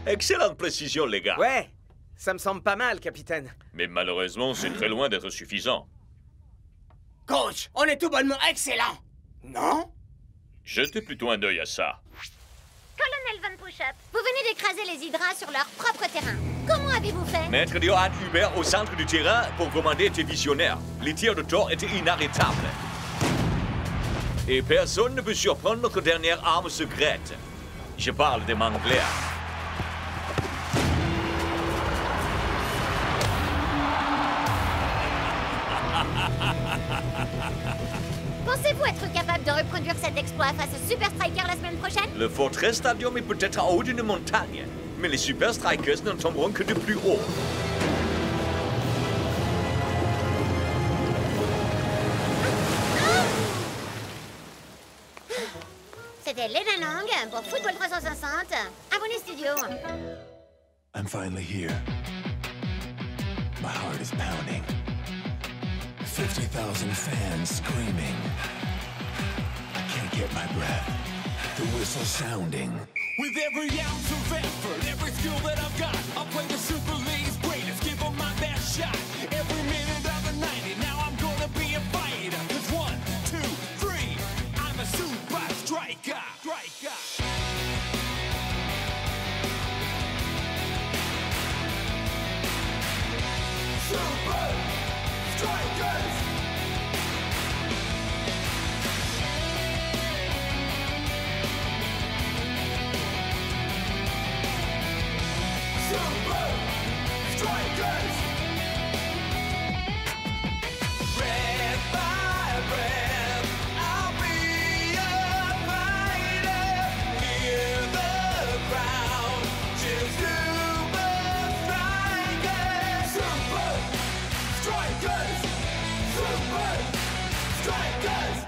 Excellente précision, les gars. Ouais, ça me semble pas mal, capitaine. Mais malheureusement, c'est très loin d'être suffisant. Coach, on est tout bonnement excellent. Non? Jetez plutôt un œil à ça. Colonel Van Pushup, vous venez d'écraser les hydras sur leur propre terrain. Comment avez-vous fait? Maître Johan Hubert au centre du terrain pour commander était visionnaire. Les tirs de Thor étaient inarrêtables. Et personne ne peut surprendre notre dernière arme secrète. Je parle des Manglers. Pensez-vous être capable de reproduire cet exploit face aux Super Strikers la semaine prochaine? Le Fortress Stadium est peut-être en haut d'une montagne, mais les Super Strikers ne tomberont que de plus haut. C'était Lena Lang pour Football 360. Abonnez studio. I'm finally here. My heart is pounding. 50,000 fans screaming. I can't get my breath. The whistle sounding. With every ounce of effort, every skill that I've got, I'll play the Super League's greatest, give them my best shot. Every minute of the 90, now I'm gonna be a fighter. 'Cause 1, 2, 3, I'm a super striker. Super Strikers! Super Strikers! Breath by breath, I'll be a fighter. Hear the crowd, cheer Super Strikers! Super Strikers! Super Strikers!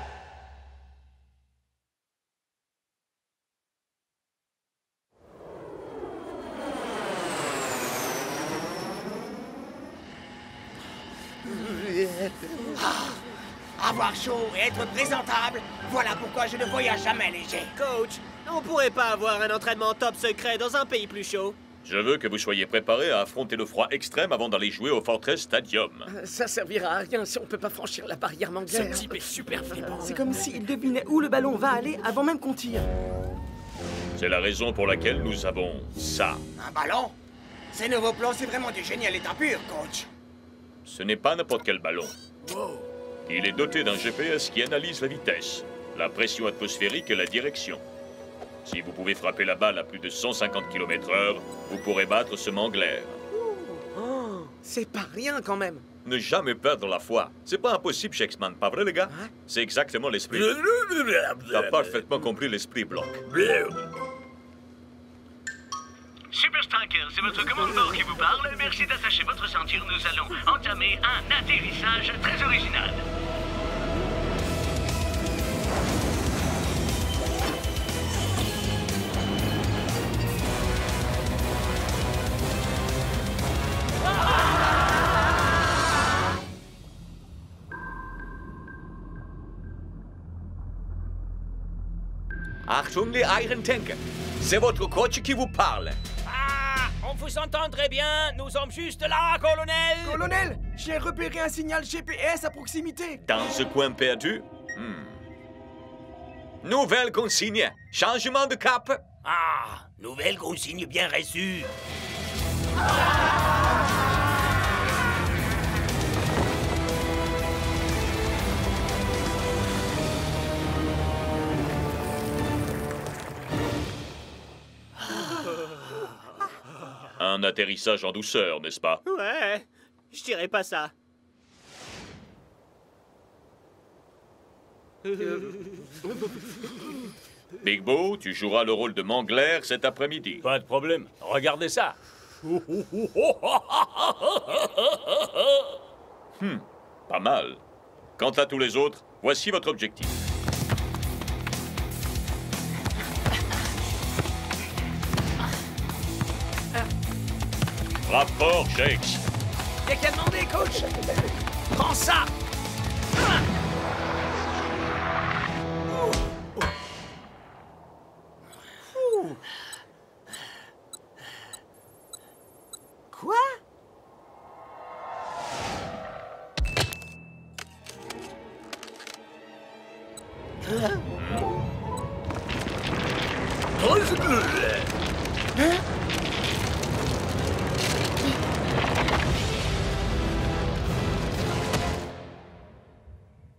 Avoir chaud et être présentable, voilà pourquoi je ne voyage jamais léger. Coach, on pourrait pas avoir un entraînement top secret dans un pays plus chaud? Je veux que vous soyez préparés à affronter le froid extrême avant d'aller jouer au Fortress Stadium. Ça servira à rien si on peut pas franchir la barrière Mangler. Ce type est super flippant. C'est comme s'il devinait où le ballon va aller avant même qu'on tire. C'est la raison pour laquelle nous avons ça. Un ballon? Ces nouveaux plans, c'est vraiment du génie à l'état pur, coach. Ce n'est pas n'importe quel ballon. Il est doté d'un GPS qui analyse la vitesse, la pression atmosphérique et la direction. Si vous pouvez frapper la balle à plus de 150 km/h, vous pourrez battre ce Mangler. Oh, c'est pas rien quand même. Ne jamais perdre la foi. C'est pas impossible, Shakesman, pas vrai, les gars? C'est exactement l'esprit. T'as parfaitement compris l'esprit, Block. Super Striker, c'est votre commandant qui vous parle. Merci d'attacher votre ceinture. Nous allons entamer un atterrissage très original. Achtung, les Iron Tanker. C'est votre coach qui vous parle. Ah, on vous entend très bien. Nous sommes juste là, colonel. Colonel, j'ai repéré un signal GPS à proximité. Dans ce coin perdu? Nouvelle consigne. Changement de cap. Ah, nouvelle consigne bien reçue. Un atterrissage en douceur, n'est-ce pas? Ouais, je dirais pas ça. Big Bo, tu joueras le rôle de Mangler cet après-midi. Pas de problème. Regardez ça. Pas mal. Quant à tous les autres, voici votre objectif. Frappe fort, Shakes. Y'a qu'à demander, coach. Prends ça.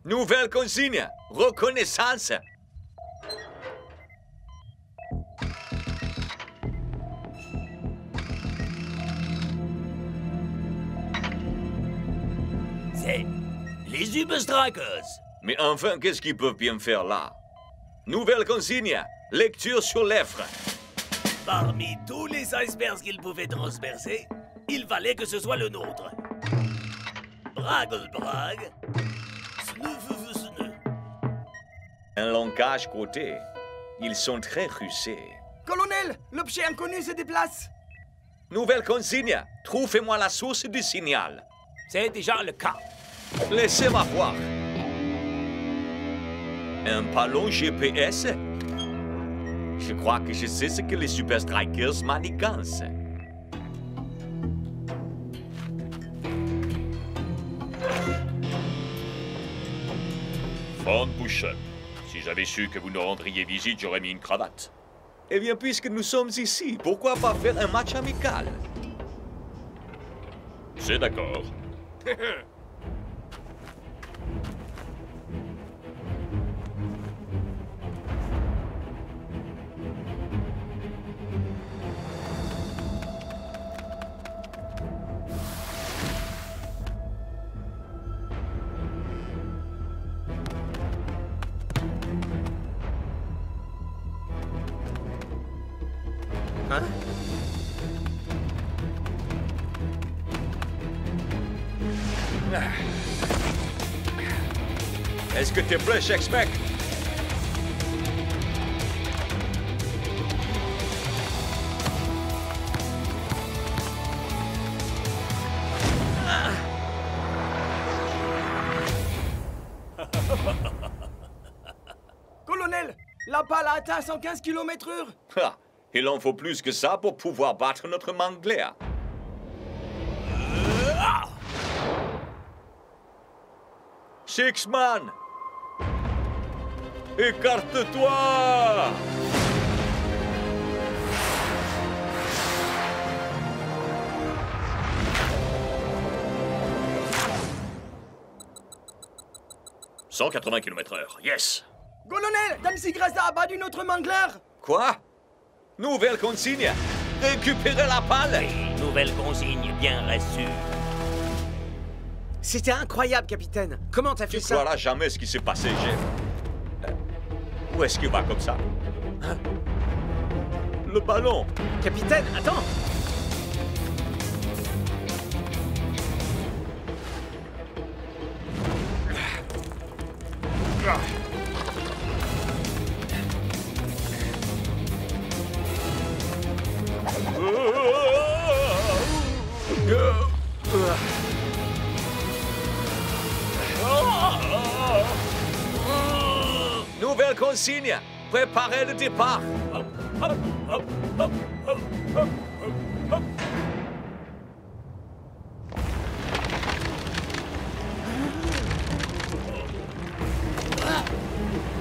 Nouvelle consigne. Reconnaissance. C'est les Uberstrikers. Mais enfin, qu'est-ce qu'ils peuvent bien faire là? Nouvelle consigne. Lecture sur l'effre. Parmi tous les icebergs qu'ils pouvaient transpercer, il fallait que ce soit le nôtre. Braggle-brag. Snuf-snuf. Un langage côté. Ils sont très rusés. Colonel, l'objet inconnu se déplace. Nouvelle consigne. Trouvez-moi la source du signal. C'est déjà le cas. Laissez-moi voir. Un ballon GPS? Je crois que je sais ce que les Super Strikers manigancent. Von Push-Up. Si j'avais su que vous nous rendriez visite, j'aurais mis une cravate. Eh bien, puisque nous sommes ici, pourquoi pas faire un match amical? C'est d'accord. Hein? Est-ce que t'es prêt, Shakespeare? Colonel, la balle a atteint 115 km/h. Ah, il en faut plus que ça pour pouvoir battre notre Mangler. Sixman! Écarte-toi! « 180 km/h, yes! Colonel, Danzig a abattu notre mangler. Quoi? Nouvelle consigne! Récupérer la balle! Nouvelle consigne bien reçue. C'était incroyable, capitaine. Comment t'as fait Tu ça? croiras jamais ce qui s'est passé, Jeff. Où est-ce qu'il va comme ça? Hein? Le ballon! Capitaine, attends! Nouvelle consigne! Préparez le départ!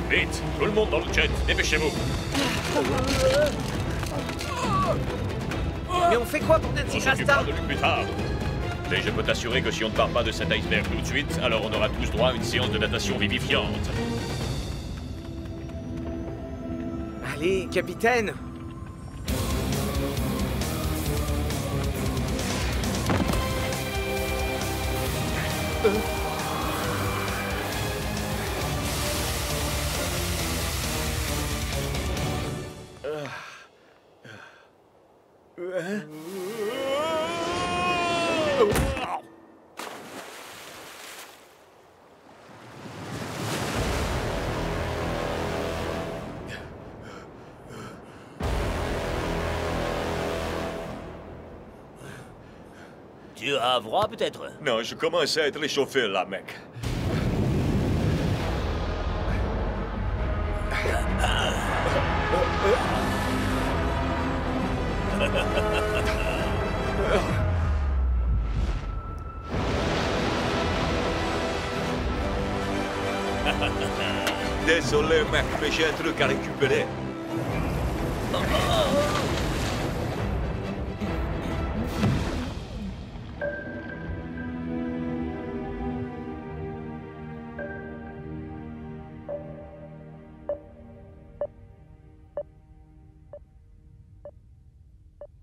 Vite! Tout le monde dans le jet! Dépêchez-vous! Mais on fait quoi pour Nancy On s'occupera Rasta? de lui plus tard. Mais je peux t'assurer que si on ne part pas de cet iceberg tout de suite, alors on aura tous droit à une séance de natation vivifiante. Allez, capitaine! Tu as froid peut-être? Non, je commence à être réchauffé là, mec. Désolé, mec, mais j'ai un truc à récupérer.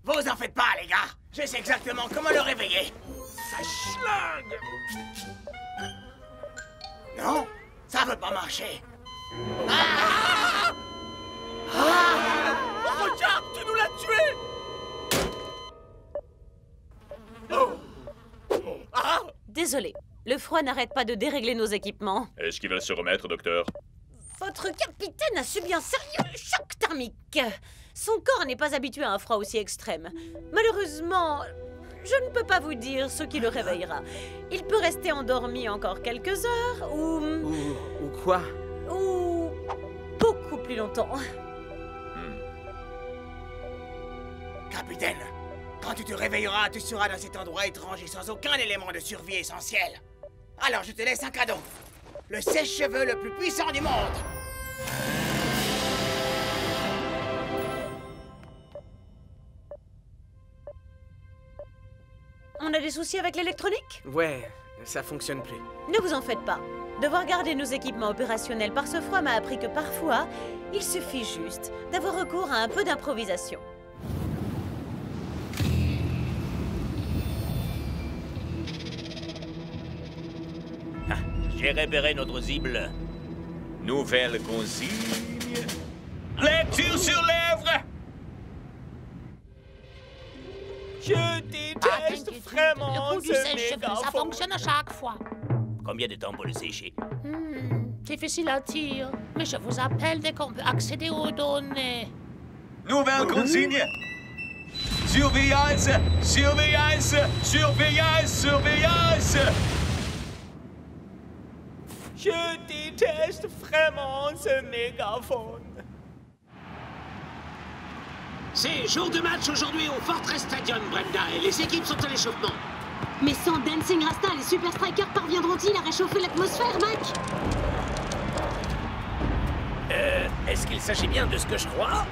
Vous en faites pas, les gars. Je sais exactement comment le réveiller. Ça schlingue! Non, ça veut pas marcher. Regarde, tu nous l'as tué! Désolé, le froid n'arrête pas de dérégler nos équipements. Est-ce qu'il va se remettre, docteur? Votre capitaine a subi un sérieux choc thermique. Son corps n'est pas habitué à un froid aussi extrême. Malheureusement, je ne peux pas vous dire ce qui le réveillera. Il peut rester endormi encore quelques heures Ou quoi? ou beaucoup plus longtemps. Capitaine, quand tu te réveilleras, tu seras dans cet endroit étrange et sans aucun élément de survie essentiel. Alors je te laisse un cadeau. Le sèche-cheveux le plus puissant du monde. On a des soucis avec l'électronique? Ouais, ça fonctionne plus. Ne vous en faites pas. Devoir garder nos équipements opérationnels par ce froid m'a appris que parfois, il suffit juste d'avoir recours à un peu d'improvisation. J'ai repéré notre cible. Nouvelle consigne. Lecture sur lèvres. Je déteste vraiment Le coup du sèche-cheveux, ça fonctionne à chaque fois. Combien de temps pour le sécher? Difficile à dire, mais je vous appelle dès qu'on peut accéder aux données. Nouvelle consigne. Surveillance, surveillance, surveillance, surveillance. Je déteste vraiment ce mégaphone. C'est jour de match aujourd'hui au Fortress Stadium, Brenda, et les équipes sont à l'échauffement. Mais sans Dancing Rasta, les Super Strikers parviendront-ils à réchauffer l'atmosphère, Mac? Est-ce qu'il s'agit bien de ce que je crois?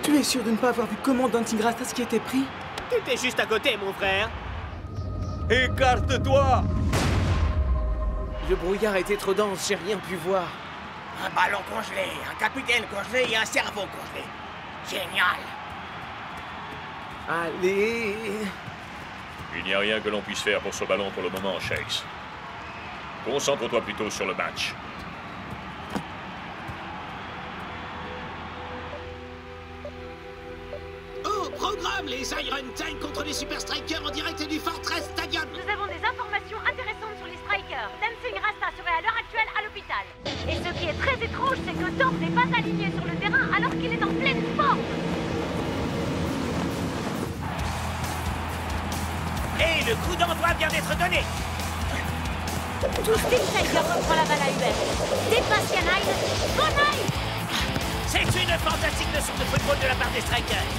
Tu es sûr de ne pas avoir vu comment Dancing Rasta ce qui était pris? T'étais juste à côté, mon frère. Écarte-toi. Le brouillard était trop dense, j'ai rien pu voir. Un ballon congelé, un capitaine congelé et un cerveau congelé. Génial. Allez... Il n'y a rien que l'on puisse faire pour ce ballon pour le moment, Shakes. Concentre-toi plutôt sur le match. Au programme, les Iron Tank contre les Super Strikers en direct du Fortress Stadium. Nous avons des informations intéressantes sur les Strikers. Dancing Rasta serait à l'heure actuelle à l'hôpital. Et ce qui est très étrange, c'est que Thor n'est pas aligné sur le terrain alors qu'il est en pleine forme. Et le coup d'envoi vient d'être donné. Tout Team Tiger reprend la balle à Hubert. Dépasse Yanaï. Bonaï. C'est une fantastique leçon de football de la part des Strikers.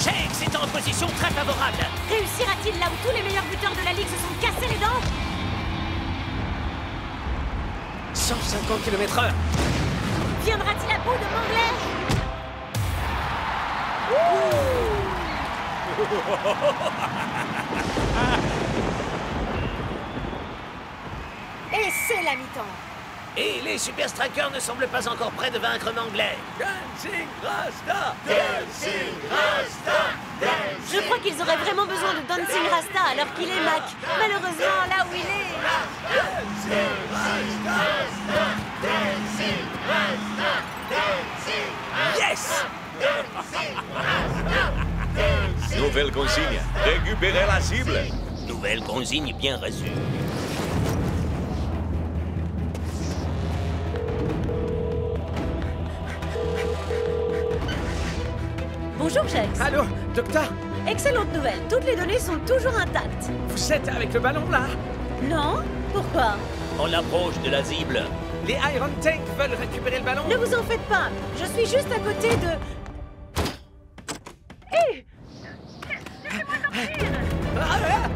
Shakes est en position très favorable. Réussira-t-il là où tous les meilleurs buteurs de la Ligue se sont cassés les dents? 150 km/h. Viendra-t-il à bout de Mangler? Et c'est la mi-temps. Et les Super Strikers ne semblent pas encore prêts de vaincre Mangler. Dancing Rasta! Dancing Rasta! Je crois qu'ils auraient vraiment besoin de Dancing Rasta alors qu'il est Mac. Malheureusement, là où il est... Dancing Rasta! Dancing Rasta! Dancing Yes! Nouvelle consigne. Récupérer la cible. Nouvelle consigne bien reçue. Bonjour, Jax. Allô, docteur? Excellente nouvelle, toutes les données sont toujours intactes. Vous êtes avec le ballon, là? Non? Pourquoi? On approche de la cible. Les Iron Tank veulent récupérer le ballon? Ne vous en faites pas, je suis juste à côté de... Hé! Laissez-moi sortir!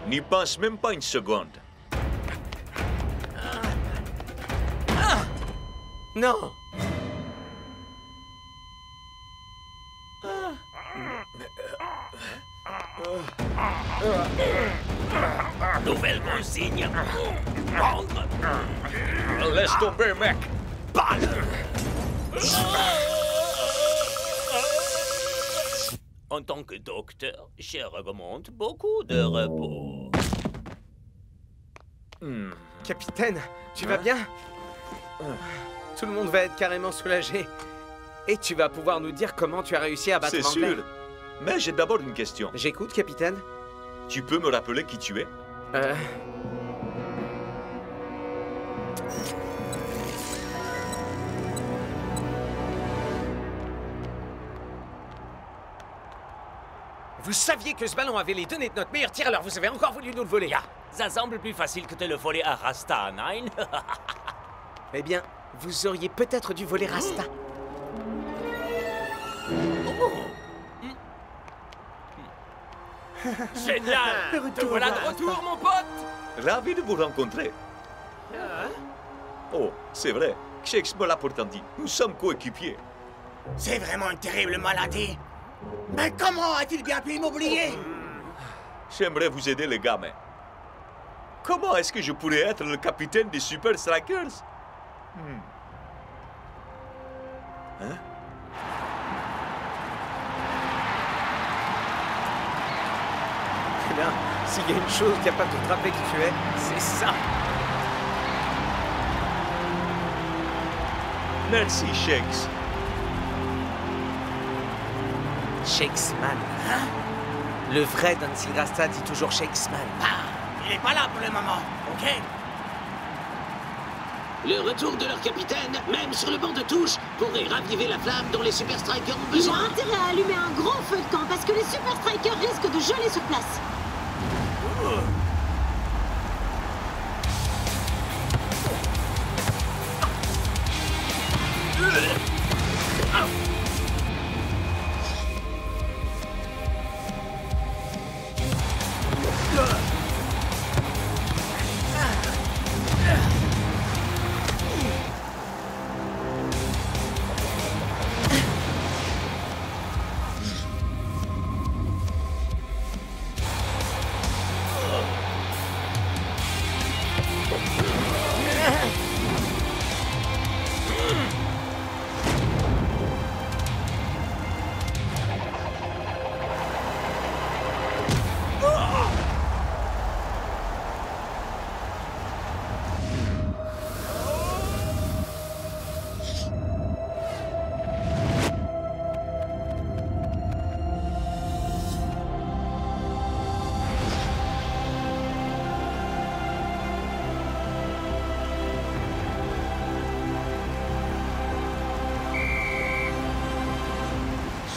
N'y pense même pas une seconde. Non! Nouvelle consigne. Laisse tomber, mec. Balle. En tant que docteur, je recommande beaucoup de repos. Capitaine, tu vas bien? Tout le monde va être carrément soulagé. Et tu vas pouvoir nous dire comment tu as réussi à battre C'est l'anglais. sûr. Mais j'ai d'abord une question. J'écoute, capitaine. Tu peux me rappeler qui tu es? Vous saviez que ce ballon avait les données de notre meilleur tir, alors vous avez encore voulu nous le voler. Ça semble plus facile que de le voler à Rasta, Nine. Eh bien, vous auriez peut-être dû voler Rasta. Génial! Te voilà de retour, mon pote! Ravi de vous rencontrer. Oh, c'est vrai. Shakes me l'a pourtant dit. Nous sommes coéquipiers. C'est vraiment une terrible maladie. Mais comment a-t-il bien pu m'oublier? J'aimerais vous aider, les gars, mais... Comment est-ce que je pourrais être le capitaine des Super Strikers? Hein? Eh bien, s'il y a une chose capable de te rappeler qui tu es, c'est ça. Merci, Shakes. Shakesman. Hein? Le vrai Dancing Rasta dit toujours Shakesman. Il est pas là pour le moment, ok? Le retour de leur capitaine, même sur le banc de touche, pourrait raviver la flamme dont les Super Strikers ont Ils ont besoin. intérêt à allumer un gros feu de camp parce que les Super Strikers risquent de geler sur place.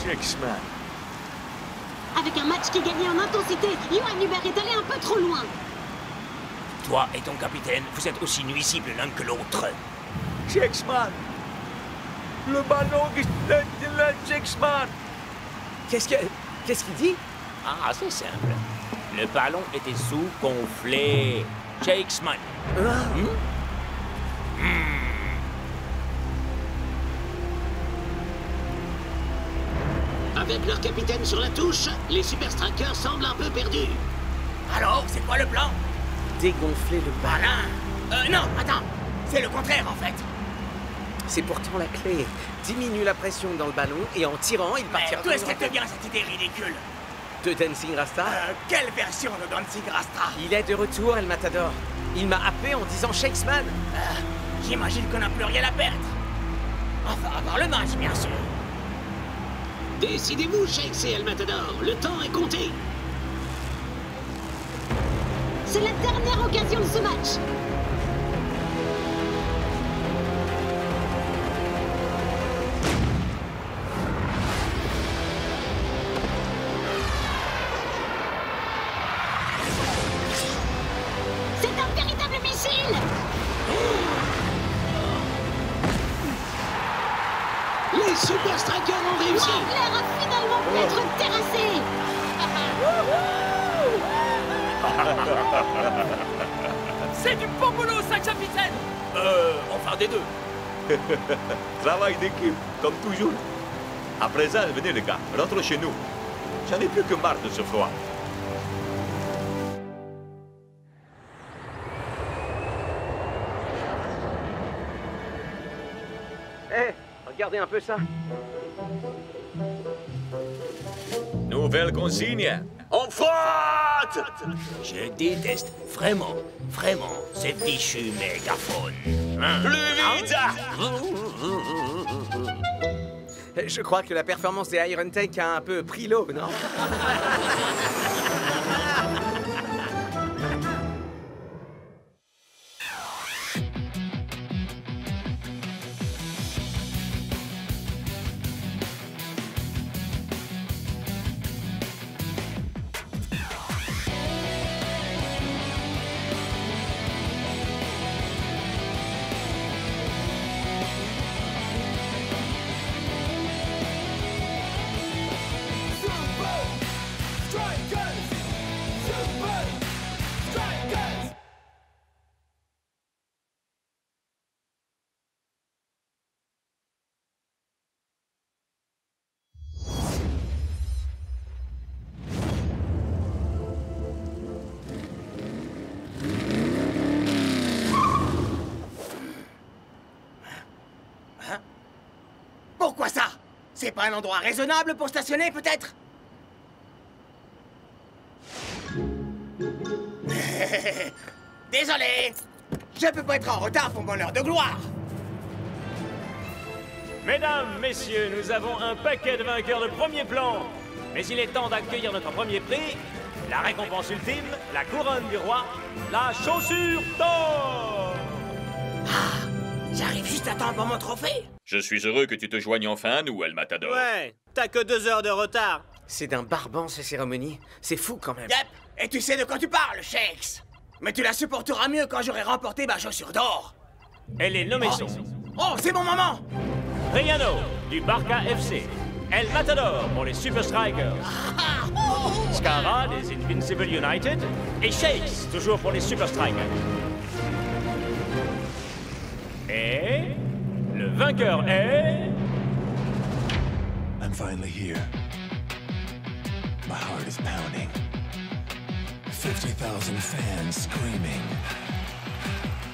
Shakesman. Avec un match qui gagnait en intensité, Johan Hubert est allé un peu trop loin. Toi et ton capitaine, vous êtes aussi nuisibles l'un que l'autre. Shakesman. Le ballon qui Shakesman. Qu'est-ce qu'il dit? Ah, c'est simple. Le ballon était sous-gonflé. Shakesman. Avec leur capitaine sur la touche, les Super Strikers semblent un peu perdus. Alors, c'est quoi le plan? Dégonfler le ballon. Malin. Non, attends. C'est le contraire, en fait. C'est pourtant la clé. Diminue la pression dans le ballon et en tirant, il Mais partira d'où est-ce toujours qu'elle te vient, cette idée ridicule? de Dancing Rasta. Quelle version de Dancing Rasta? Il est de retour, El Matador. Il m'a happé en disant Shakesman. J'imagine qu'on n'a plus rien à perdre. Enfin, avant le match, bien sûr. Décidez-vous, Shakes et El Matador, le temps est compté. C'est la dernière occasion de ce match. C'est un véritable missile. Les Super Strikers ont réussi. L'air a finalement pu être terrassé. C'est du bon boulot, ça, capitaine. Enfin des deux. Travail d'équipe, comme toujours. À présent, venez les gars, rentrons chez nous. J'en ai plus que marre de ce froid. Hé, regardez un peu ça. Nouvelle consigne. On frotte. Je déteste vraiment ces fichus mégaphones. Plus vite. Je crois que la performance des Iron Tank a un peu pris l'eau, non? Pourquoi ça? C'est pas un endroit raisonnable pour stationner, peut-être? Désolé. Je peux pas être en retard pour mon heure de gloire. Mesdames, messieurs, nous avons un paquet de vainqueurs de premier plan. Mais il est temps d'accueillir notre premier prix, la récompense ultime, la couronne du roi, la chaussure d'or. Ah, j'arrive juste à temps pour mon trophée. Je suis heureux que tu te joignes enfin à nous, El Matador. Ouais, t'as que 2 heures de retard. C'est d'un barbant, ces cérémonies. C'est fou, quand même. Yep, et tu sais de quoi tu parles, Shakes. Mais tu la supporteras mieux quand j'aurai remporté ma chaussure d'or. Et les nommés sont... Oh, c'est mon moment. Riano, du Barca FC. El Matador pour les Super Strikers. Scara des Invincible United. Et Shakes, toujours pour les Super Strikers. Et... le vainqueur est... I'm finally here. My heart is pounding. 50,000 fans screaming.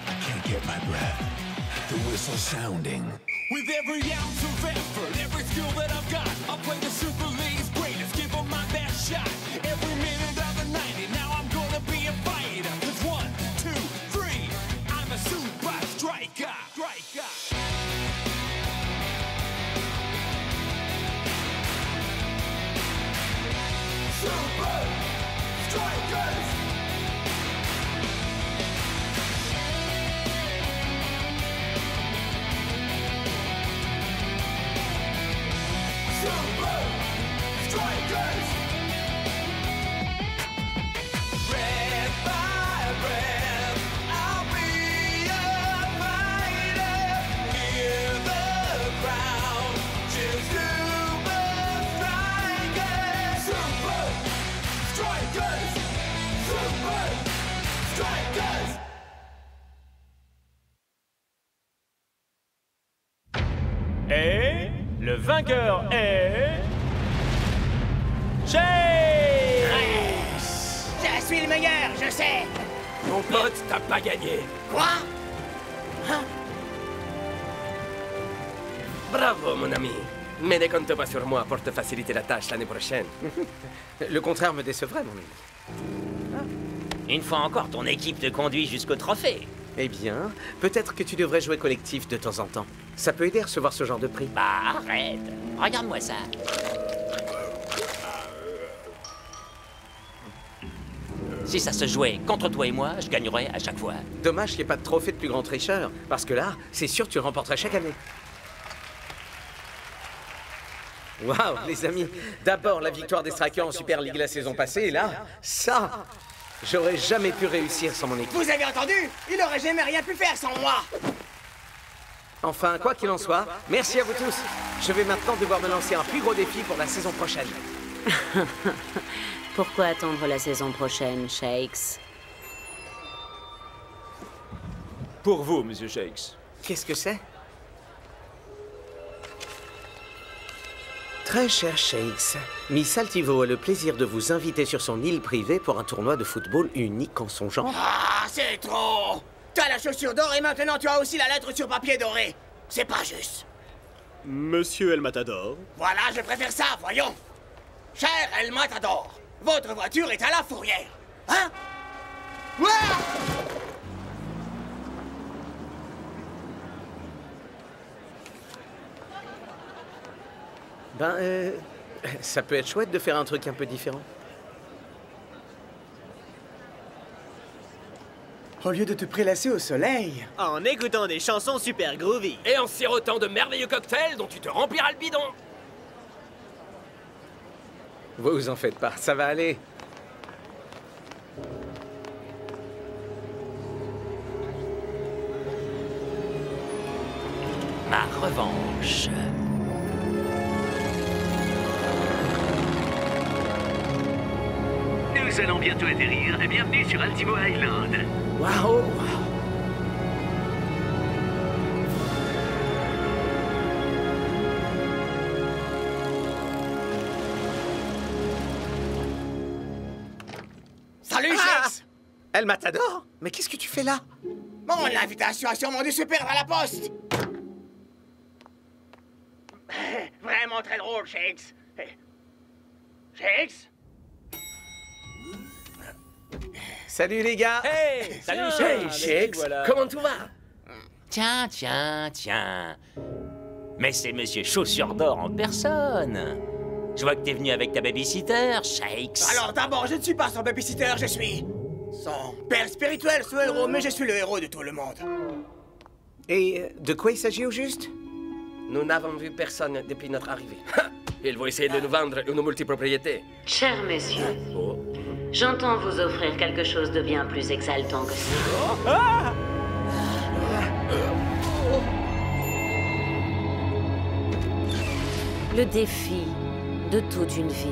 I can't get my breath. The whistle sounding. With every ounce of effort, every skill that I've got, I'll play the Super League's greatest, give them my best shot. Every minute of the 90, now I'm gonna be a fighter. 'Cause 1, 2, 3, I'm a super striker. Super Strikers! Super Strikers! Breath by breath, I'll be a fighter. Hear the crowd cheer Super Strikers! Super Strikers! Super Strikers! Et... le vainqueur est... Shakes! Je suis le meilleur, je sais. Mon pote, t'as pas gagné. Quoi? Hein? Bravo, mon ami. Mais ne compte pas sur moi pour te faciliter la tâche l'année prochaine. Le contraire me décevrait, mon ami. Une fois encore, ton équipe te conduit jusqu'au trophée. Eh bien, peut-être que tu devrais jouer collectif de temps en temps. Ça peut aider à recevoir ce genre de prix. Bah, arrête. Regarde-moi ça. Si ça se jouait contre toi et moi, je gagnerais à chaque fois. Dommage qu'il n'y ait pas de trophée de plus grand tricheur, parce que là, c'est sûr que tu le remporterais chaque année. Waouh, les amis, d'abord la victoire des Strikers en Super League la saison passée, et là, ça, j'aurais jamais pu réussir sans mon équipe. Vous avez entendu? Il aurait jamais rien pu faire sans moi. Enfin, quoi qu'il en soit, merci à vous tous. Je vais maintenant devoir me lancer un plus gros défi pour la saison prochaine. Pourquoi attendre la saison prochaine, Shakes? Pour vous, Monsieur Shakes. Qu'est-ce que c'est? Très cher Shakes, Miss Altivo a le plaisir de vous inviter sur son île privée pour un tournoi de football unique en son genre. Ah, c'est trop! T'as la chaussure d'or et maintenant tu as aussi la lettre sur papier doré. C'est pas juste. Monsieur El Matador. Voilà, je préfère ça, voyons. Cher El Matador, votre voiture est à la fourrière. Hein? Ouah! Ben, ça peut être chouette de faire un truc un peu différent. Au lieu de te prélasser au soleil. En écoutant des chansons super groovy. Et en sirotant de merveilleux cocktails dont tu te rempliras le bidon. Vous en faites pas, ça va aller. Ma revanche. Nous allons bientôt atterrir. Bienvenue sur Altivo Island. Waouh! Salut, Shakes! El Matador? Mais qu'est-ce que tu fais là? Mon invitation a sûrement dû se perdre à la poste. Vraiment très drôle, Shakes. Shakes? Salut les gars! Hey! Salut, Hey, Shakes! Shakes! Comment tout va? Tiens, tiens, tiens. Mais c'est Monsieur Chaussure d'Or en personne. Je vois que t'es venu avec ta babysitter, Shakes. Alors d'abord, je ne suis pas son babysitter, je suis son père spirituel, ce héros, mais je suis le héros de tout le monde. Et de quoi il s'agit au juste? Nous n'avons vu personne depuis notre arrivée. Ils vont essayer de nous vendre une multipropriété. Cher monsieur, j'entends vous offrir quelque chose de bien plus exaltant que ça. Le défi de toute une vie.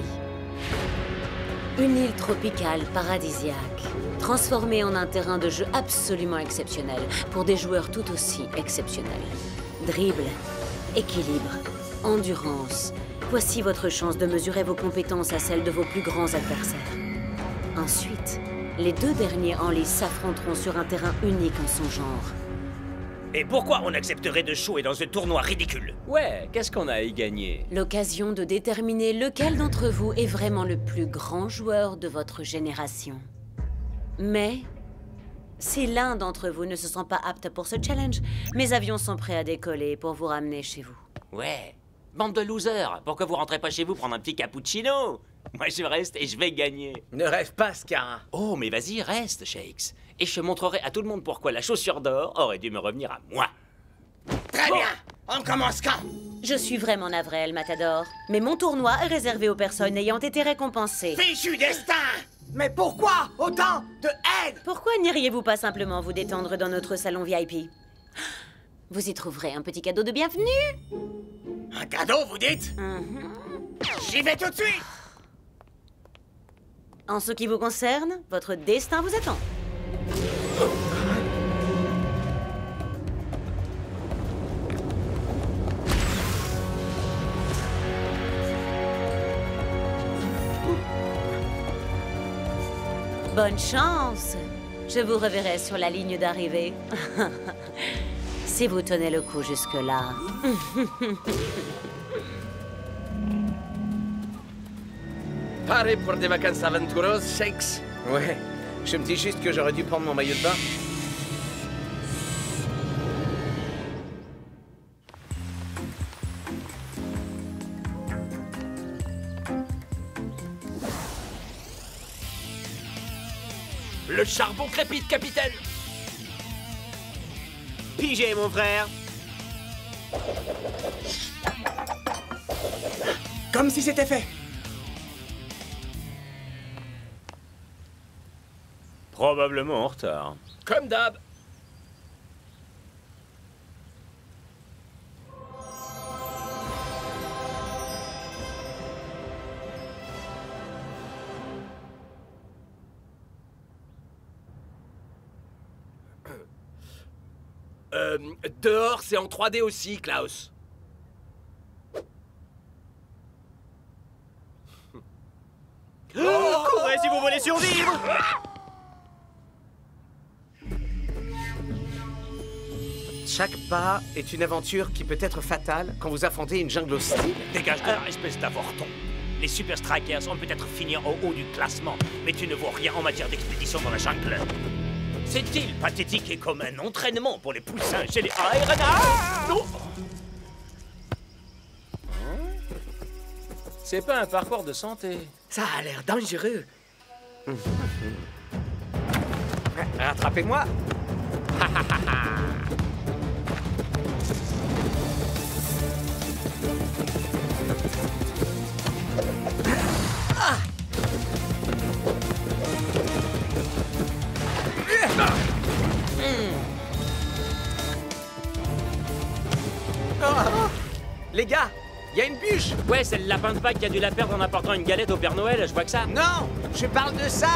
Une île tropicale paradisiaque, transformée en un terrain de jeu absolument exceptionnel pour des joueurs tout aussi exceptionnels. Dribble, équilibre, endurance. Voici votre chance de mesurer vos compétences à celles de vos plus grands adversaires. Ensuite, les deux derniers en lice s'affronteront sur un terrain unique en son genre. Et pourquoi on accepterait de jouer dans ce tournoi ridicule? Ouais, qu'est-ce qu'on a à y gagner? L'occasion de déterminer lequel d'entre vous est vraiment le plus grand joueur de votre génération. Mais, si l'un d'entre vous ne se sent pas apte pour ce challenge, mes avions sont prêts à décoller pour vous ramener chez vous. Ouais, bande de losers. Pourquoi vous rentrez pas chez vous prendre un petit cappuccino? Moi, je reste et je vais gagner. Ne rêve pas, Scar. Oh, mais vas-y, reste, Shakes. Et je montrerai à tout le monde pourquoi la chaussure d'or aurait dû me revenir à moi. Très bien. On commence quand? Je suis vraiment navré, El Matador. Mais mon tournoi est réservé aux personnes ayant été récompensées. Fichu destin! Mais pourquoi autant de haine? Pourquoi n'iriez-vous pas simplement vous détendre dans notre salon VIP? Vous y trouverez un petit cadeau de bienvenue. Un cadeau, vous dites? J'y vais tout de suite! En ce qui vous concerne, votre destin vous attend. Bonne chance! Je vous reverrai sur la ligne d'arrivée. Si vous tenez le coup jusque-là. Paré pour des vacances aventureuses, Shakes? Ouais, je me dis juste que j'aurais dû prendre mon maillot de bain. Le charbon crépite, capitaine. Pigé, mon frère. Comme si c'était fait. Probablement en retard. Comme d'hab. Dehors, c'est en 3D aussi, Klaus. Courez si vous voulez survivre. Chaque pas est une aventure qui peut être fatale quand vous affrontez une jungle hostile. Dégage de là, espèce d'avorton. Les Super Strikers ont peut-être fini au haut du classement, mais tu ne vaux rien en matière d'expédition dans la jungle. C'est-il pathétique et comme un entraînement pour les poussins chez les Ironhearts? Non. C'est pas un parcours de santé. Ça a l'air dangereux. Rattrapez-moi. Les gars, il y a une bûche. Ouais, c'est le lapin de Pâques qui a dû la perdre en apportant une galette au Père Noël, je vois que ça. Non, je parle de ça.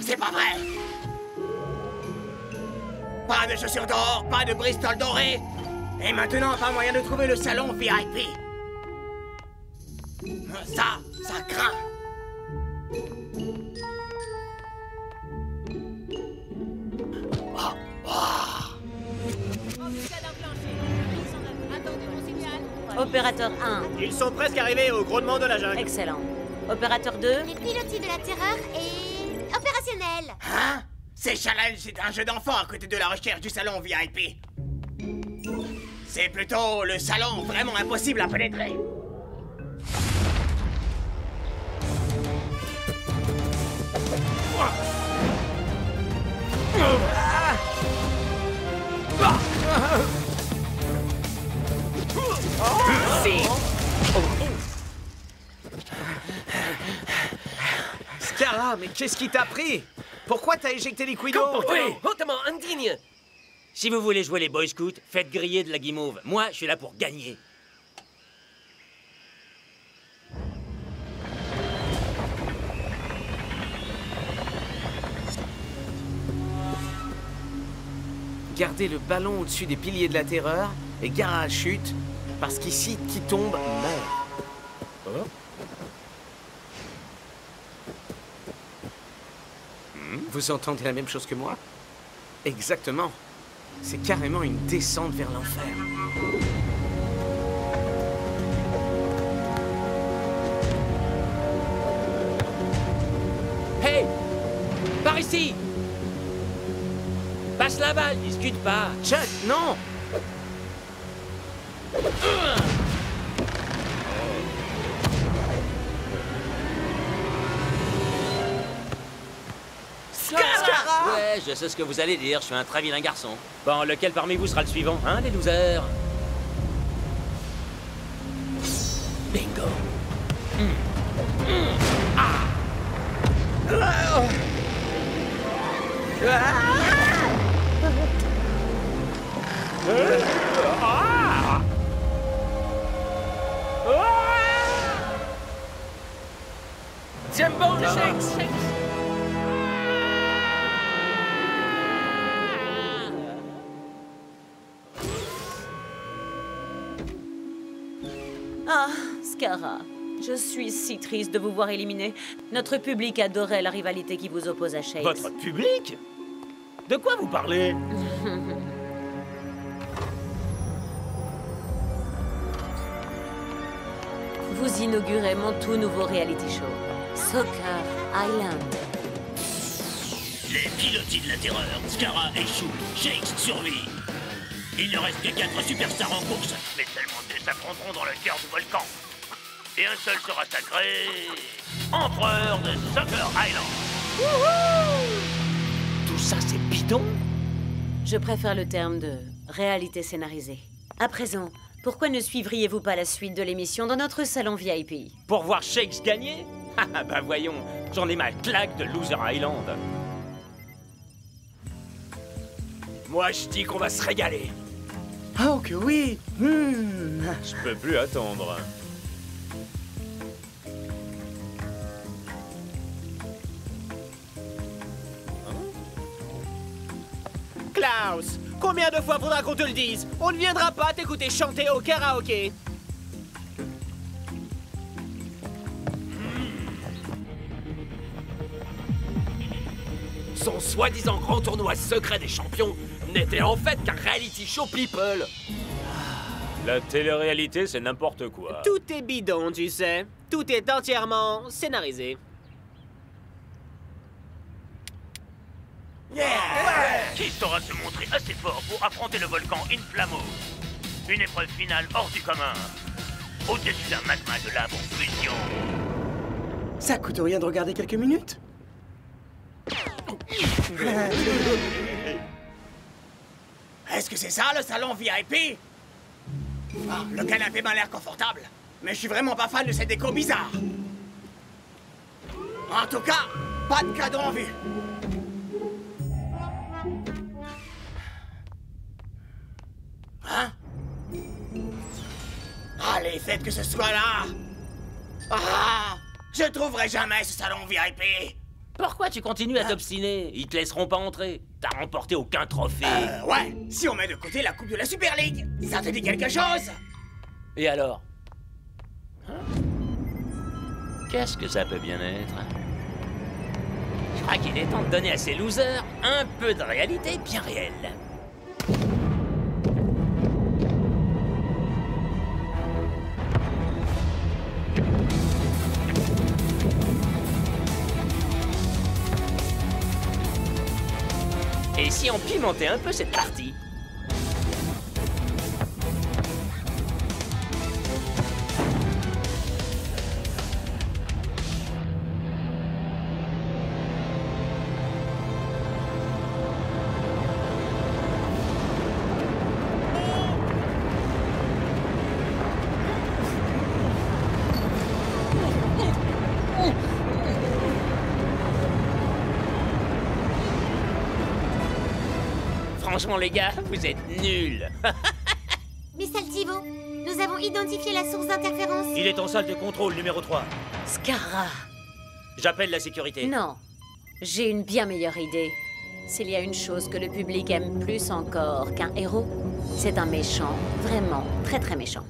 C'est pas vrai. Pas de chaussures d'or, pas de Bristol doré. Et maintenant, pas moyen de trouver le salon VIP. Ça craint. Opérateur 1. Ils sont presque arrivés au grondement de la jungle. Excellent. Opérateur 2. Les pilotis de la terreur est opérationnel. Hein? Ces challenges, c'est un jeu d'enfant à côté de la recherche du salon VIP. C'est plutôt le salon vraiment impossible à pénétrer. Scara, mais qu'est-ce qui t'a pris? Pourquoi t'as éjecté les Liquido? Oui, hautement indigne. Si vous voulez jouer les Boy Scouts, faites griller de la guimauve. Moi, je suis là pour gagner. Gardez le ballon au-dessus des piliers de la terreur et gare à la chute, parce qu'ici, qui tombe, meurt. Vous entendez la même chose que moi? Exactement. C'est carrément une descente vers l'enfer. Hey! Par ici! Passe la balle, discute pas. Chuck, non! Ouais, je sais ce que vous allez dire, je suis un très vilain garçon. Bon, lequel parmi vous sera le suivant, hein, les losers? Bingo. Tiens bon, le shakes. Ah, Scara, je suis si triste de vous voir éliminé. Notre public adorait la rivalité qui vous oppose à Shakes. Votre public? De quoi vous parlez? Vous inaugurez mon tout nouveau reality show, Soccer Island. Les pilotis de la terreur, Scarra échoue, Shakes survit. Il ne reste que 4 superstars en course, mais seulement 2 s'affronteront dans le cœur du volcan. Et un seul sera sacré... Empereur de Sucker Island. Tout ça, c'est bidon? Je préfère le terme de réalité scénarisée. À présent, pourquoi ne suivriez-vous pas la suite de l'émission dans notre salon VIP? Pour voir Shakes gagner? Ah bah voyons, j'en ai ma claque de Loser Island. Moi, je dis qu'on va se régaler. Oh que oui. Je peux plus attendre. Klaus, combien de fois faudra qu'on te le dise? On ne viendra pas t'écouter chanter au karaoké. Son soi-disant grand tournoi secret des champions n'était en fait qu'un reality show people. La télé-réalité, c'est n'importe quoi. Tout est bidon, tu sais. Tout est entièrement scénarisé. Qui saura se montrer assez fort pour affronter le volcan Inflammo? Une épreuve finale hors du commun. Au-dessus d'un magma de lave en fusion. Ça coûte rien de regarder quelques minutes. Est-ce que c'est ça, le salon VIP? Ah, le canapé m'a l'air confortable, mais je suis vraiment pas fan de cette déco bizarre. En tout cas, pas de cadeau en vue. Hein? Allez, faites que ce soit là. Ah! Je trouverai jamais ce salon VIP. Pourquoi tu continues à t'obstiner? Ils te laisseront pas entrer. T'as remporté aucun trophée. Ouais, si on met de côté la coupe de la Super League, ça te dit quelque chose? Et alors? Qu'est-ce que ça peut bien être? Je crois qu'il est temps de donner à ces losers un peu de réalité bien réelle. Et si on pimentait un peu cette partie? Franchement, les gars, vous êtes nuls. Miss Altivo, nous avons identifié la source d'interférence. Il est en salle de contrôle numéro 3. Scarra. J'appelle la sécurité. Non, j'ai une bien meilleure idée. S'il y a une chose que le public aime plus encore qu'un héros, c'est un méchant, vraiment très très méchant.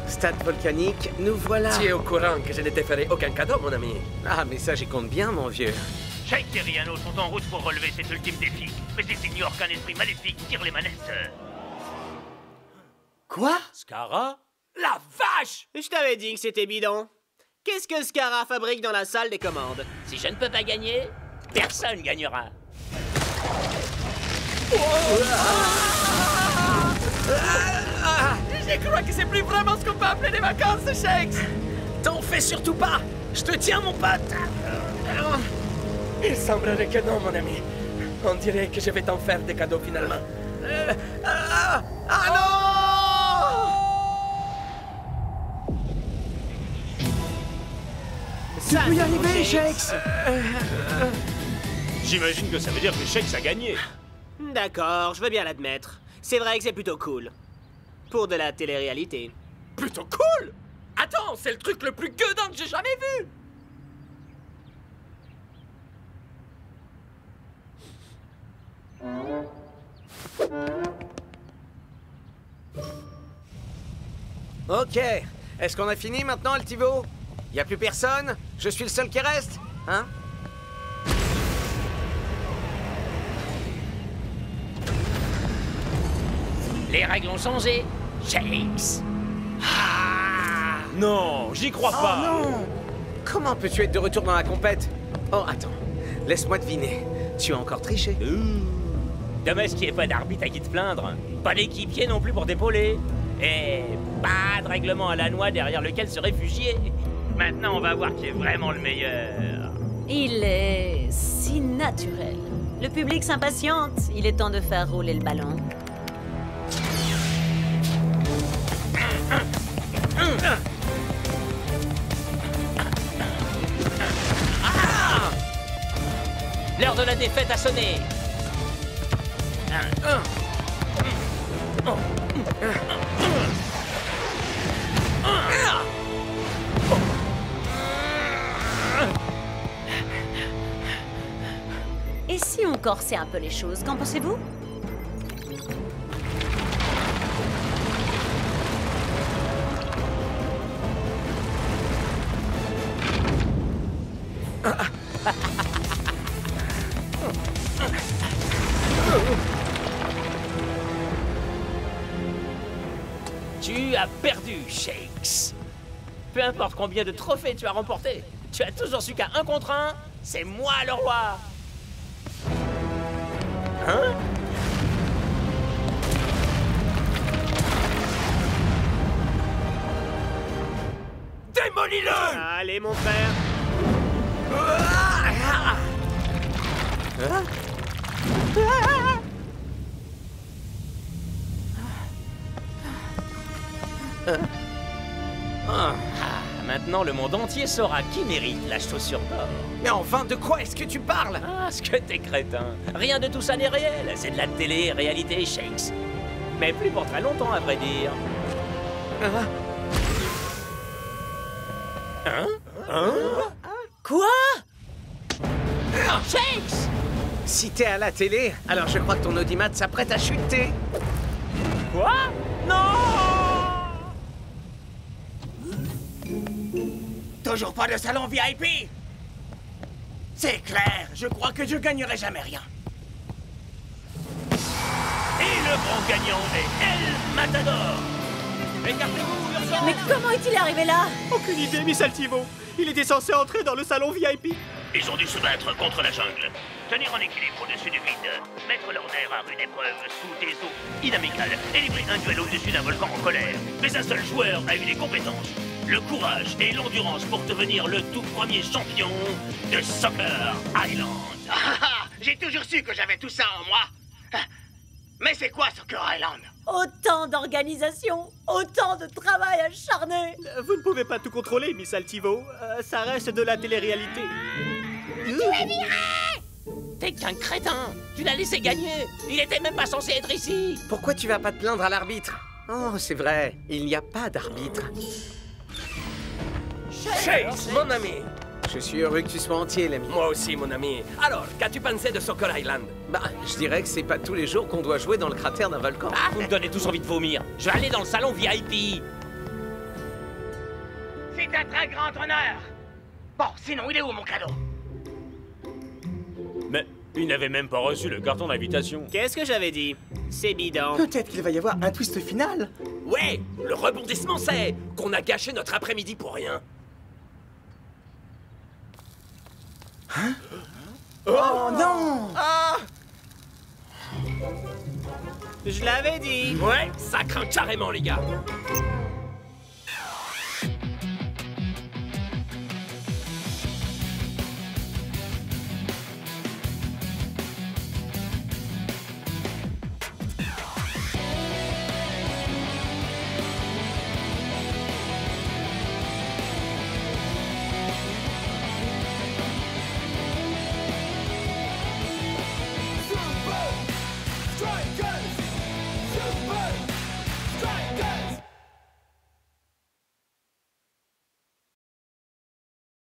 Stade volcanique, nous voilà. Tu es au courant que je ne t'ai fait aucun cadeau, mon ami? Ah, mais ça, j'y compte bien, mon vieux. Shake et Riano sont en route pour relever cet ultime défi. Mais ils ignorent qu'un esprit maléfique tire les manettes. Quoi? Scarra? La vache! Je t'avais dit que c'était bidon. Qu'est-ce que Scarra fabrique dans la salle des commandes? Si je ne peux pas gagner, personne gagnera. Je crois que c'est plus vraiment ce qu'on peut appeler des vacances, Shakes. T'en fais surtout pas. Je te tiens, mon pote. Il semblerait que non, mon ami. On dirait que je vais t'en faire des cadeaux finalement. Tu peux y arriver, Shakes. J'imagine que ça veut dire que Shakes a gagné. D'accord, je veux bien l'admettre. C'est vrai que c'est plutôt cool. Pour de la télé-réalité. Plutôt cool! Attends, c'est le truc le plus gueudin que j'ai jamais vu! Ok, est-ce qu'on a fini maintenant, Altivo? Y a plus personne? Je suis le seul qui reste? Hein? Les règles ont changé. Shakes. Non, j'y crois pas. Non. Comment peux-tu être de retour dans la compète? Oh, attends. Laisse-moi deviner. Tu as encore triché? Dommage qu'il n'y ait pas d'arbitre à qui te plaindre. Pas d'équipier non plus pour t'épauler. Et pas de règlement à la noix derrière lequel se réfugier. Maintenant, on va voir qui est vraiment le meilleur. Il est si naturel. Le public s'impatiente. Il est temps de faire rouler le ballon. L'heure de la défaite a sonné. Et si on corsait un peu les choses, qu'en pensez-vous? Tu as perdu, Shakes. Peu importe combien de trophées tu as remportés, tu as toujours su qu'à 1 contre 1, c'est moi le roi. Hein? Démolis-le! Allez, mon frère. Maintenant, le monde entier saura qui mérite la chaussure d'or. Mais enfin, de quoi est-ce que tu parles? Ah, ce que t'es crétin. Rien de tout ça n'est réel. C'est de la télé-réalité, Shakes. Mais plus pour très longtemps, à vrai dire. Quoi? Shakes! Si t'es à la télé, alors je crois que ton audimat s'apprête à chuter. Quoi? Non! Toujours pas de salon VIP? C'est clair, je crois que je gagnerai jamais rien. Et le grand gagnant est El Matador. Écartez-vous, urgence! Mais comment est-il arrivé là? Aucune idée, Miss Altivo. Il était censé entrer dans le salon VIP. Ils ont dû se battre contre la jungle, tenir en équilibre au-dessus du vide, mettre leur nerf à rude épreuve sous des eaux inamicales et livrer un duel au-dessus d'un volcan en colère. Mais un seul joueur a eu les compétences, le courage et l'endurance pour devenir le tout premier champion de Soccer Island. J'ai toujours su que j'avais tout ça en moi. Mais c'est quoi Soccer Island? Autant d'organisation, autant de travail acharné. Vous ne pouvez pas tout contrôler, Miss Altivo. Ça reste de la télé-réalité. Tu es viré! T'es qu'un crétin. Tu l'as laissé gagner. Il était même pas censé être ici. Pourquoi tu vas pas te plaindre à l'arbitre? Oh, c'est vrai, il n'y a pas d'arbitre. Chase, mon ami! Je suis heureux que tu sois entier, l'ami. Moi aussi, mon ami. Alors, qu'as-tu pensé de Soccer Island? Bah, je dirais que c'est pas tous les jours qu'on doit jouer dans le cratère d'un volcan. Ah, vous me donnez tous envie de vomir. Je vais aller dans le salon VIP. C'est un très grand honneur. Bon, sinon, il est où mon cadeau? Mais il n'avait même pas reçu le carton d'invitation. Qu'est-ce que j'avais dit? C'est bidon. Peut-être qu'il va y avoir un twist final. Ouais, le rebondissement, c'est qu'on a gâché notre après-midi pour rien. Hein? Oh non! Ah! Je l'avais dit. Ouais, ça craint carrément, les gars.